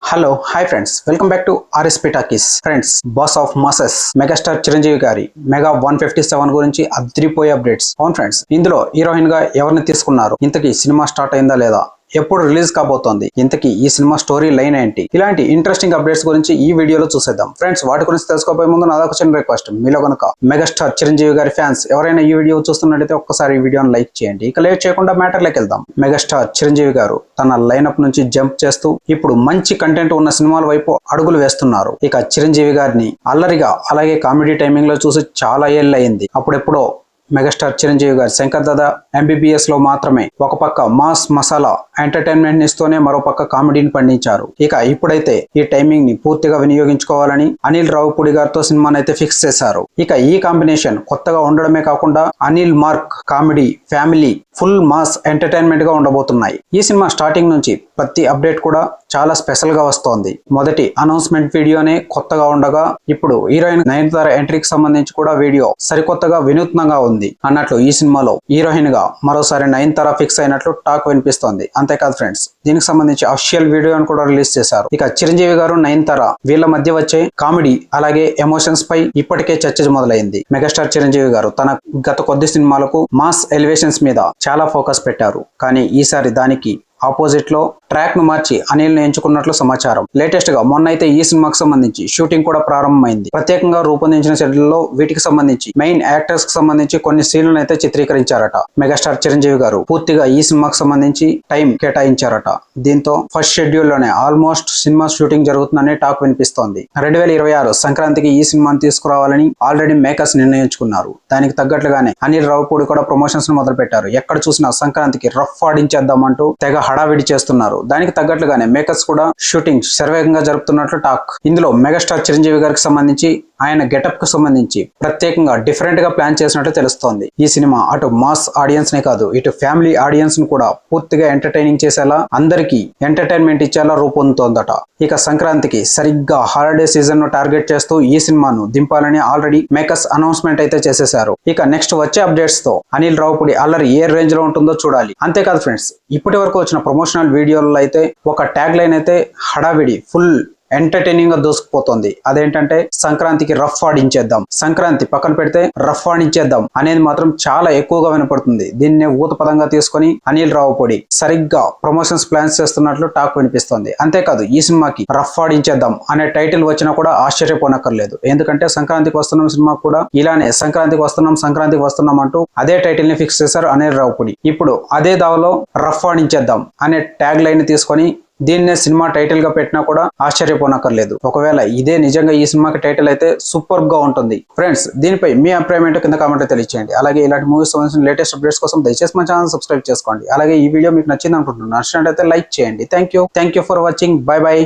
Hello hi friends, welcome back to RSP talkies. Friends, boss of masses megastar Chiranjeevi గారి mega 157 గురించి అదిరిపోయే updates. అవును friends, ఇందులో heroine గా ఎవరిని తీసుకున్నారు, ఇంతకీ సినిమా స్టార్ట్ అయిందా లేదా, ఎప్పుడు రిలీజ్ కాబోతోంది, ఇంతకీ ఈ సినిమా స్టోరీ లైన్ ఏంటి, ఇలాంటి ఇంట్రెస్టింగ్ అప్డేట్స్ గురించి ఈ వీడియోలో చూసేద్దాం. ఫ్రెండ్స్, వాటి గురించి తెలుసుకోబోయే ముందు నాదొక చిన్న రిక్వెస్ట్, మీలో కనుక మెగాస్టార్ చిరంజీవి గారి ఫ్యాన్స్ ఎవరైనా ఈ వీడియో చూస్తున్నట్టయితే ఒక్కసారి ఈ వీడియోని లైక్ చేయండి. ఇక లేట్ చేయకుండా మ్యాటర్లోకి వెళ్దాం. మెగాస్టార్ చిరంజీవి గారు తన లైనప్ నుంచి జంప్ చేస్తూ ఇప్పుడు మంచి కంటెంట్ ఉన్న సినిమాల వైపు అడుగులు వేస్తున్నారు. ఇక చిరంజీవి గారిని అల్లరిగా అలాగే కామెడీ టైమింగ్ లో చూసి చాలా ఏళ్ళు అయింది. అప్పుడెప్పుడో మెగాస్టార్ చిరంజీవి గారు శంకర్ దాదా ఎంబీబీఎస్ లో మాత్రమే ఒక పక్క మాస్ మసాలా ఎంటర్టైన్మెంట్ ఇస్తూనే మరో పక్క కామెడీని పండించారు. ఇక ఇప్పుడైతే ఈ టైమింగ్ ని పూర్తిగా వినియోగించుకోవాలని అనిల్ రావుపూడి గారితో సినిమాని అయితే ఫిక్స్ చేశారు. ఇక ఈ కాంబినేషన్ కొత్తగా ఉండడమే కాకుండా Anil mark comedy family full mass entertainment గా ఉండబోతున్నాయి. ఈ సినిమా స్టార్టింగ్ నుంచి ప్రతి అప్డేట్ కూడా చాలా స్పెషల్ గా వస్తోంది. మొదటి అనౌన్స్మెంట్ వీడియోనే కొత్తగా ఉండగా ఇప్పుడు హీరోయిన్ నయనతార ఎంట్రీకి సంబంధించి కూడా వీడియో సరికొత్తగా వినూత్నంగా ఉంది అన్నట్లు ఈ సినిమాలో హీరోయిన్ గా మరోసారి నయనతార ఫిక్స్ అయినట్లు టాక్ వినిపిస్తోంది. అంతేకాదు ఫ్రెండ్స్, దీనికి సంబంధించి అఫిషియల్ వీడియోను కూడా రిలీజ్ చేశారు. ఇక చిరంజీవి గారు నయనతార వీళ్ళ మధ్య వచ్చే కామెడీ అలాగే ఎమోషన్స్ పై ఇప్పటికే చర్చ మొదలైంది. మెగాస్టార్ చిరంజీవి గారు తన గత కొద్ది సినిమాలకు మాస్ ఎలివేషన్స్ మీద చాలా ఫోకస్ పెట్టారు. కానీ ఈసారి దానికి ఆపోజిట్ లో ట్రాక్ ను మార్చి అనిల్ ను ఎంచుకున్నట్లు సమాచారం. లేటెస్ట్ గా మొన్న అయితే ఈ సినిమాకి సంబంధించి షూటింగ్ కూడా ప్రారంభమైంది. ప్రత్యేకంగా రూపొందించిన షెడ్యూల్లో వీటికి సంబంధించి మెయిన్ యాక్టర్స్ కి సంబంధించి కొన్ని సీన్లను అయితే చిత్రీకరించారట. మెగాస్టార్ చిరంజీవి గారు పూర్తిగా ఈ సినిమాకి సంబంధించి టైం కేటాయించారట. దీంతో ఫస్ట్ షెడ్యూల్ లోనే ఆల్మోస్ట్ సినిమా షూటింగ్ జరుగుతుందనే టాక్ వినిపిస్తోంది. 2026 సంక్రాంతికి ఈ సినిమాని తీసుకురావాలని ఆల్రెడీ మేకర్స్ నిర్ణయించుకున్నారు. దానికి తగ్గట్లుగానే అనిల్ రావుపూడి కూడా ప్రమోషన్స్ ను మొదలు పెట్టారు. ఎక్కడ చూసినా సంక్రాంతికి రఫ్ ఆడించేద్దామంటూ తెగ హడావిడి చేస్తున్నారు. దానికి తగ్గట్లుగానే మేకర్స్ కూడా షూటింగ్ శరవేగంగా జరుపుతున్నట్లు టాక్. ఇందులో మెగాస్టార్ చిరంజీవి గారికి సంబంధించి ఆయన గెటప్ కు సంబంధించి ప్రత్యేకంగా డిఫరెంట్ గా ప్లాన్ చేసినట్టు తెలుస్తోంది. ఈ సినిమా అటు మాస్ ఆడియన్స్ నే కాదు, ఇటు ఫ్యామిలీ ఆడియన్స్ ను కూడా పూర్తిగా ఎంటర్టైనింగ్ చేసేలా, అందరికీ ఎంటర్టైన్మెంట్ ఇచ్చేలా రూపొందుతోందట. ఇక సంక్రాంతికి సరిగ్గా హాలిడే సీజన్ ను టార్గెట్ చేస్తూ ఈ సినిమాను దింపాలని ఆల్రెడీ మేకర్స్ అనౌన్స్మెంట్ అయితే చేసేశారు. ఇక నెక్స్ట్ వచ్చే అప్డేట్స్ తో అనిల్ రావుపూడి అల్లరి ఏ రేంజ్ లో ఉంటుందో చూడాలి. అంతేకాదు ఫ్రెండ్స్, ఇప్పటి వరకు వచ్చిన ప్రమోషనల్ వీడియోలలో అయితే ఒక ట్యాగ్ లైన్ అయితే హడావిడి ఫుల్ ఎంటర్టైనింగ్ గా దూసుకుపోతుంది. అదేంటంటే సంక్రాంతికి రఫ్ ఆడించేద్దాం, సంక్రాంతి పక్కన పెడితే రఫ్ ఆడించేద్దాం అనేది మాత్రం చాలా ఎక్కువగా వినపడుతుంది. దీన్నే ఊత పదంగా తీసుకొని అనిల్ రావుపూడి సరిగ్గా ప్రమోషన్స్ ప్లాన్స్ చేస్తున్నట్లు టాక్ వినిపిస్తోంది. అంతేకాదు, ఈ సినిమాకి రఫ్ ఆడించేద్దాం అనే టైటిల్ వచ్చినా కూడా ఆశ్చర్యపోనక్కర్లేదు. ఎందుకంటే సంక్రాంతికి వస్తున్నాం సినిమా కూడా ఇలానే సంక్రాంతికి వస్తున్నాం అంటూ అదే టైటిల్ ని ఫిక్స్ చేశారు అనిల్ రావుపూడి. ఇప్పుడు అదే దావలో రఫ్ ఆడించేద్దాం అనే ట్యాగ్ లైన్ ని తీసుకొని దీన్నే సినిమా టైటిల్ గా పెట్టినా కూడా ఆశ్చర్యపోనక్కర్లేదు. ఒకవేళ ఇదే నిజంగా ఈ సినిమాకి టైటిల్ అయితే సూపర్ గా ఉంటుంది. ఫ్రెండ్స్, దీనిపై మీ అభిప్రాయం ఏంటో కింద కామెంట్ తెలియచేయండి. అలాగే ఇలాంటి మూవీస్ సంబంధించిన లేటెస్ట్ అప్డేట్స్ కోసం దయచేసి మా ఛానల్ సబ్స్క్రైబ్ చేసుకోండి. అలాగే ఈ వీడియో మీకు నచ్చింది అనుకుంటున్నాను. నచ్చినట్లయితే లైక్ చేయండి. Thank you for watching. By by.